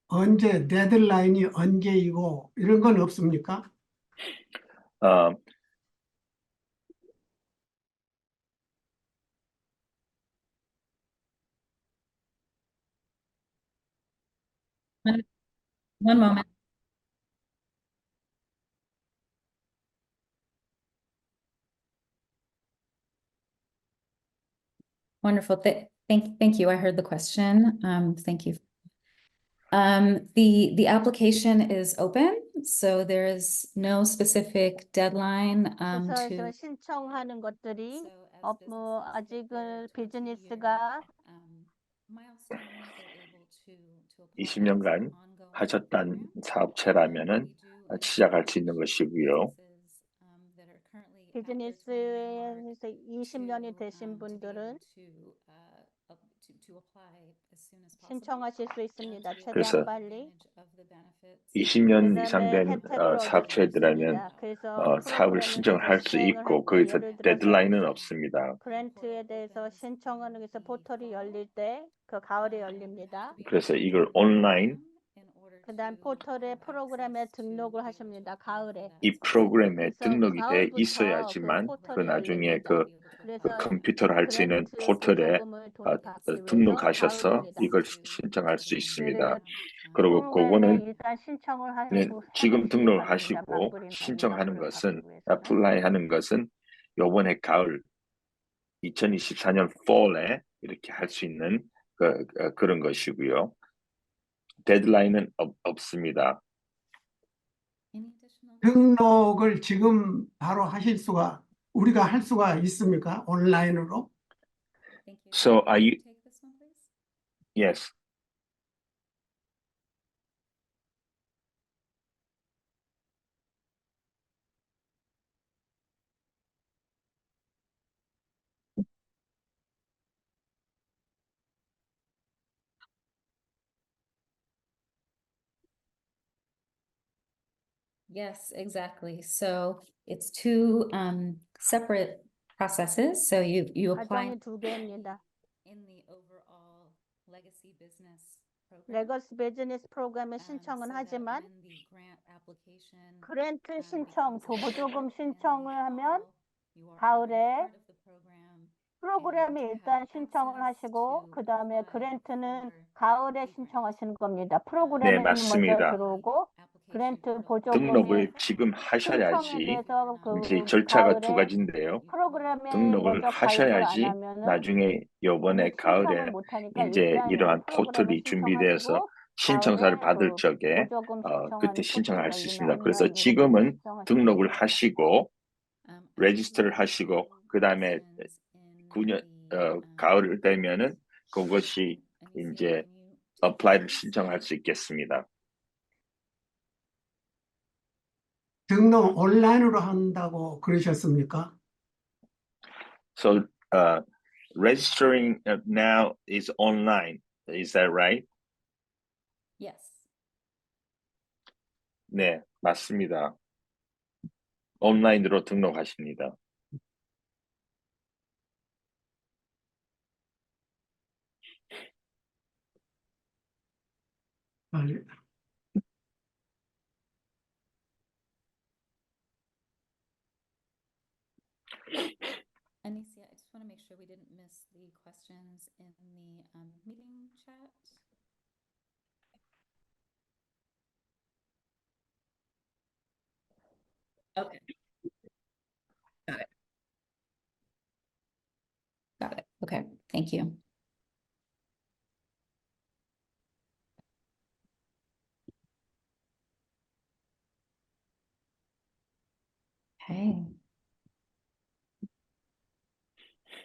언제 데드라인이 언제이고 이런 건 없습니까? 어, One moment. Wonderful. Thank you. I heard the question. Thank you. The application is open, so there is no specific deadline 그래서 to. 지금 신청하는 것들이 So as businesses hit 아직은 their 2-year, 비즈니스가 milestone, they're able to apply. 20년간 It's an ongoing 하셨던 program. 사업체라면은 We do 시작할 encourage 수 있는 것이고요. businesses, that are currently at their 20-year mark 비즈니스에서 20년이 되신 to be 분들은 able to apply as soon as possible. 신청하실 수 있습니다. To be able to 최대한 그래서 빨리. advantage of the benefits. 20년 그다음에 이상 된 혜택을 얻을 수 사업체들이라면 있습니다. 그래서 사업을 프로그램을 신청을 먼저 할 수 시행을 있고 할 때 거기서 예를 들어서 데드라인은 없습니다. 그랜트에 대해서 신청하는 게서 포털이 열릴 때 그 가을에 열립니다. 그래서 이걸 온라인 그다음 포털에 프로그램에 등록을 하십니다. 가을에. 이 프로그램에 그래서 등록이 돼 가을부터 있어야지만 그 그 포털이 나중에 열립니다. 그 그래서 컴퓨터로 할 수 있는 그랜트 포털에 보조금을 도입하기 위해서 등록하셔서 가을입니다. 이걸 신청할 수 있습니다. 그래서 그리고 프로그램에 그거는 일단 신청을 네, 하시고 지금 해놓으시기 등록을 바랍니다. 하시고 맞불이 신청하는 맞는 것은 가기 위해서는. apply 하는 것은 요번에 가을 2024년 fall에 이렇게 할 수 있는 그런 것이고요. 데드라인은 없습니다. 등록을 지금 바로 하실 수가 우리가 할 수가 있습니까? 온라인으로? So are you? Yes. Yes, exactly. So it's two separate processes. So you apply 과정이 두 개입니다. in the overall legacy business program. 레거시 비즈니스 프로그램에 so 신청은 that 하지만 when the grant application 그랜트 신청, becomes 보조금 effective in the 신청을 하면 fall, you are 가을에 already part of the program. 프로그램에 and 일단 have 신청을 access 하시고 to 그 다음에 apply 그랜트는 for 가을에 a grant. 신청하시는 겁니다. 네, 프로그램에는 먼저 맞습니다. 들어오고 application 그랜트 portal. 보조금이 등록을 지금 신청에 하셔야지 대해서 이제 그 절차가 두 가을에 가지인데요. 프로그램에 등록을 먼저 가입을 안 하셔야지 하면은 나중에 요번에 이미 신청을 가을에 못 하니까 이제 일단 이러한 프로그램에 포털이 준비되어서 신청하시고 신청사를 가을에 받을 그 적에 보조금 그때 신청하는 신청을 할 포털 수 열리면 있습니다. 그래서 온라인으로 지금은 신청하시면 등록을 됩니다. 하시고 I have 레지스터를 no 하시고 그 다음에 questions in 9년 the, 가을 되면은 그것이 Anicia, 이제 can you take 어플라이를 these? 신청할 수 있겠습니다. 등록 온라인으로 한다고 그러셨습니까? So registering now is online. Is that right? Yes. 네, 맞습니다. 온라인으로 등록하십니다. 빨리. Anicia, I just want to make sure we didn't miss the questions in the meeting chat. Okay. Got it. Got it. Okay, thank you. Okay.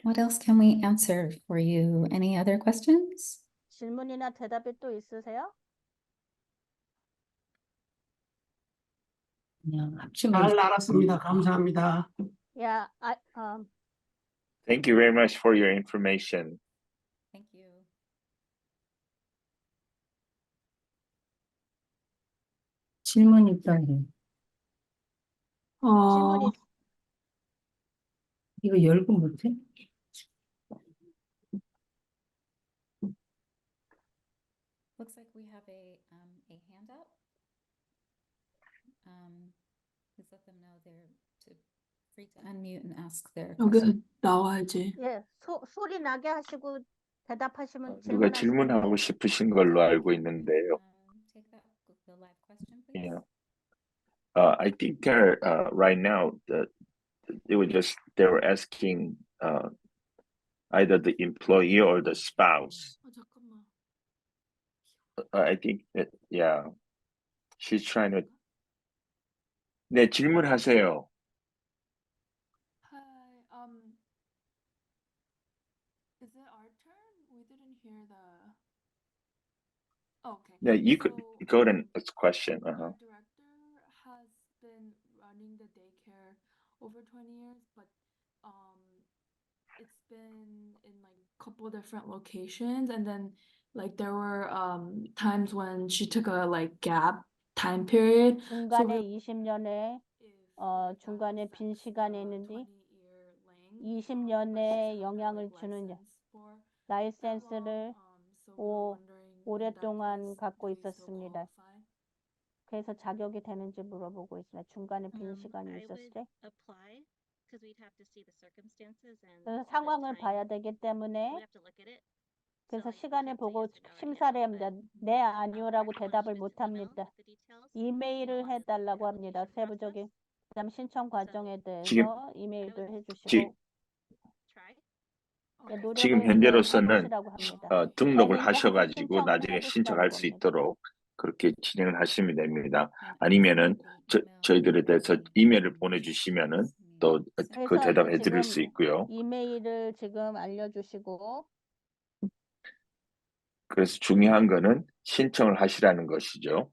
What else can we answer for you? Any other questions? 질문이나 대답이 또 있으세요? 그냥 잘 합치면 알았습니다. 감사합니다. Yeah, Thank you very much for your information. Thank you. 질문 있다고. 질문이 이거 열고 못해? Looks like we have a hand up. Please let them know they're free to unmute and ask their question. 여기 나와야지. 예, 소리 나게 하시고 대답하시면 누가 질문하시면 질문하고 돼요. 싶으신 걸로 알고 있는데요. Take that the live question, please. Yeah. I think they're right now they were asking either the employee or the spouse. 잠깐만. I think that yeah, she's trying to. 네, 질문하세요. Hi, is it our turn? We didn't hear the. Oh, okay. Yeah, you could So, go ahead and ask a question. Our director has been running the daycare over 20 years, but it's been in like a couple different locations, and then like there were times when she took a like gap time period. 중간에 20년에 If 중간에 빈 시간이 있는데 20년에 영향을 주는 라이센스를 오랫동안 갖고 있었습니다. 그래서 자격이 되는지 물어보고 있습니다. 중간에 빈 시간이 I 있었을 would 때. apply because we'd have to see the circumstances and 그래서 the 상황을 time. 봐야 되기 때문에 We'd have to look at it. 그래서 So I 시간을 couldn't say 보고 yes or no right 심사를 now, 합니다. but, 네, 아니요라고 I'll 대답을 email 못 합니다. with the details 이메일을 on the 해달라고 합니다. application 세부적인 process. 그다음 신청 과정에 지금- 대해서 이메일도 해주시고 Try. 예, 지금 노력을 현재로서는 해보시라고 합니다. 등록을 현재 하셔가지고 신청을 나중에 해보시라는 신청할 수 겁니다. 있도록 그렇게 진행을 하시면 됩니다. And 아니면은 email 저희들에 대해서 the 이메일을 information 보내주시면은 to me. 또 So 그 그래서 대답해 드릴 수 지금 있고요. 이메일을 지금 알려주시고 그래서 중요한 거는 신청을 하시라는 것이죠.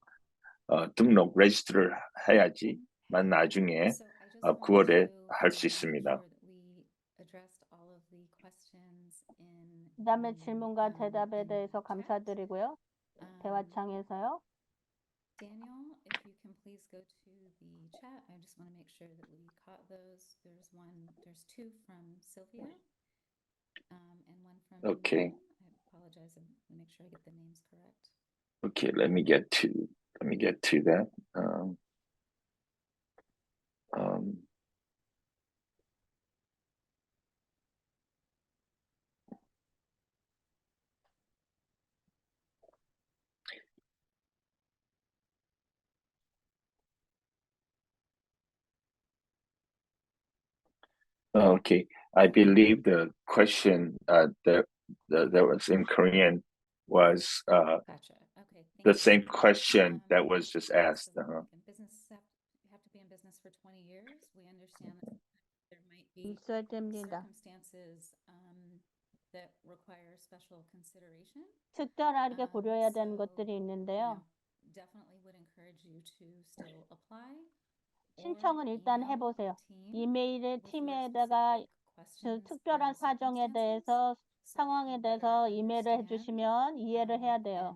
등록 레지스트를 해야지만 나중에 So I just want 9월에 to, 할 수 make 있습니다. sure that we addressed all of the questions in 그다음에 질문과 대답에 in 대해서 chat. 감사드리고요. 대화창에서요. Daniel, if you can please go to the chat. I just want to make sure that we caught those. There's two from Sylvia, and one from. Okay. Miriam. I apologize. I'm gonna make sure I get the names correct. Okay, let me get to that. Okay, I believe the question that was in Korean was Gotcha. Okay. the Thank you. same question that was just asked. So in business, you have to be in business for 20 years. We understand that there might be 있어야 됩니다. circumstances that require special consideration. 특별하게 고려해야 되는 So, 것들이 있는데요. definitely would encourage you to still apply. 신청은 일단 해보세요. 이메일에 팀에다가 그 특별한 사정에 대해서 상황에 대해서 이메일을 해주시면 이해를 해야 돼요.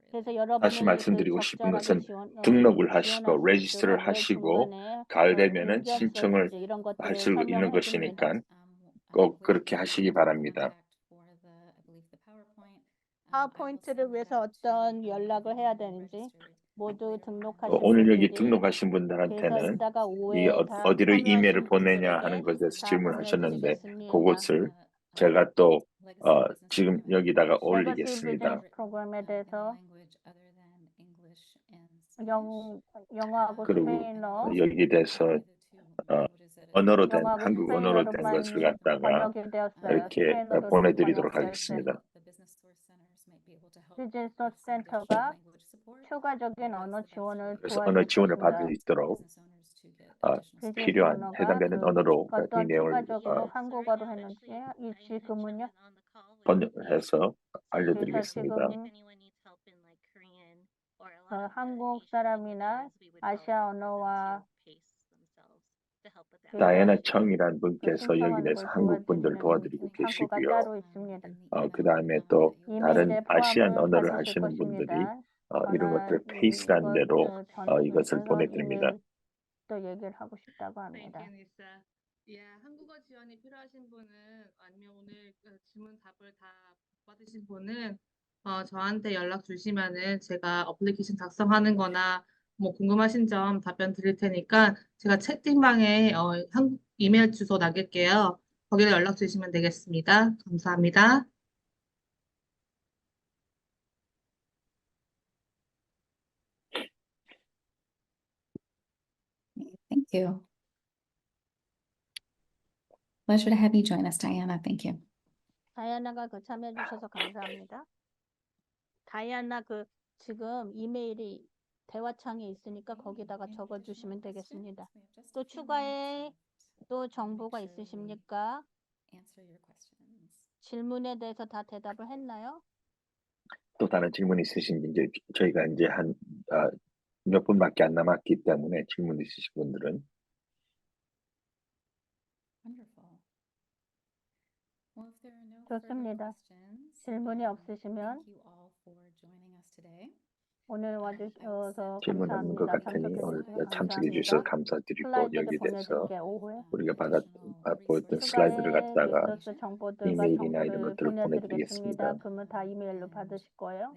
그래서 여러분을 다시 말씀드리고 싶은 적절하게 것은 등록을 하시고 지원할 수 레지스트를 있도록 매 하시고 중간에 가을 그 되면은 응급처치 신청을 이런 것들을 할 수 있는 설명을 것이니까 해줍니다. 꼭 그렇게 하시기 바랍니다. 파워포인트를 위해서 어떤 연락을 해야 되는지 모두 등록하신 오늘 여기 분들이 등록하신 그래서 분들한테는 이따가 이 오후에 다 어디로 이메일을 참여하신 보내냐 분들에게 하는 것에 대해서 다 질문하셨는데 보내드리겠습니다. 그것을 제가 또 지금 여기다가 레거시 올리겠습니다. 비즈니스 프로그램에 대해서 영어하고 그리고 스페인어, 여기 대해서 언어로 된 영어하고 한국 언어로 된 스페인어로만 것을 갖다가 번역이 되었어요. 이렇게 스페인어로도 보내드리도록 번역되었어요. 하겠습니다. 비즈니스 센터가 추가적인 언어 지원을 그래서 언어 지원을 받을 수 도와줄 있도록 비즈니스 필요한 언어가 해당되는 언어로 이 어떤 내용을 추가적으로 한국어로 했는지 이 지금은요. 번역해서 그래서 알려드리겠습니다. 지금 한국 사람이나 아시아 언어와 다이애나 청이란 분께서 여기 신청하는 대해서 걸 한국 분들 도와드리는 도와드리고 창구가 계시고요. 따로 있습니다. 그 다음에 또 다른 이메일에 아시안 포함을 언어를 받으실 하시는 분들이 것입니다. 이런 것들을 페이스란 대로 이것을 보내드립니다. 또 얘기를 하고 싶다고 합니다. Thank you, Lisa. 한국어 지원이 필요하신 분은 아니면 오늘 질문 답을 다 받으신 분은 저한테 연락 주시면은 제가 어플리케이션 작성하는 거나 뭐 궁금하신 점 답변 드릴 테니까 제가 채팅방에 한국 이메일 주소 남길게요. 거기로 연락 주시면 되겠습니다. 감사합니다. Thank you. Pleasure to have you join us, Diana. Thank you. 다이아나가 참여해 주셔서 감사합니다. 다이아나 지금 이메일이 대화창에 있으니까 거기다가 적어 주시면 되겠습니다. 또 추가에 또 정보가 있으십니까? 질문에 대해서 다 대답을 했나요? 또 다른 질문 있으신지 이제 저희가 이제 한 몇 분밖에 안 남았기 때문에 질문 있으신 분들은 좋습니다. 질문이 없으시면 오늘 와주셔서 질문 없는 것 감사합니다. 같으니 오늘 참석해 참석해 주셔서 감사드리고 슬라이드를 여기에 대해서 보내드릴게요. 오후에 우리가 보였던 슬라이드를 추가의 갖다가 리소스 정보들과 이메일이나 이런 정보를 것들을 보내드리겠습니다. 보내드리겠습니다. 그러면 다 이메일로 받으실 거예요.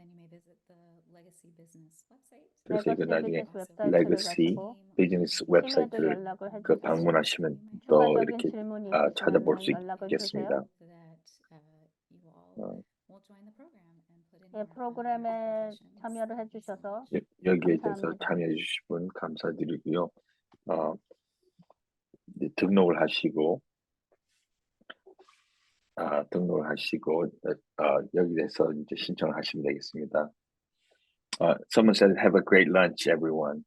그래서 이거 나중에 웹사이트를 레거시 가시고 비즈니스 팀에도 웹사이트를 연락을 해주세요. 방문하시면 또 추가적인 이렇게 질문이 찾아볼 수 있으시면 연락을 있겠습니다. 주세요. 프로그램에 참여를 해주셔서 여기에 대해서 감사합니다. 참여해 주신 분 감사드리고요. 이제 등록을 하시고 여기 대해서 이제 신청을 하시면 되겠습니다. Someone said, "Have a great lunch, everyone."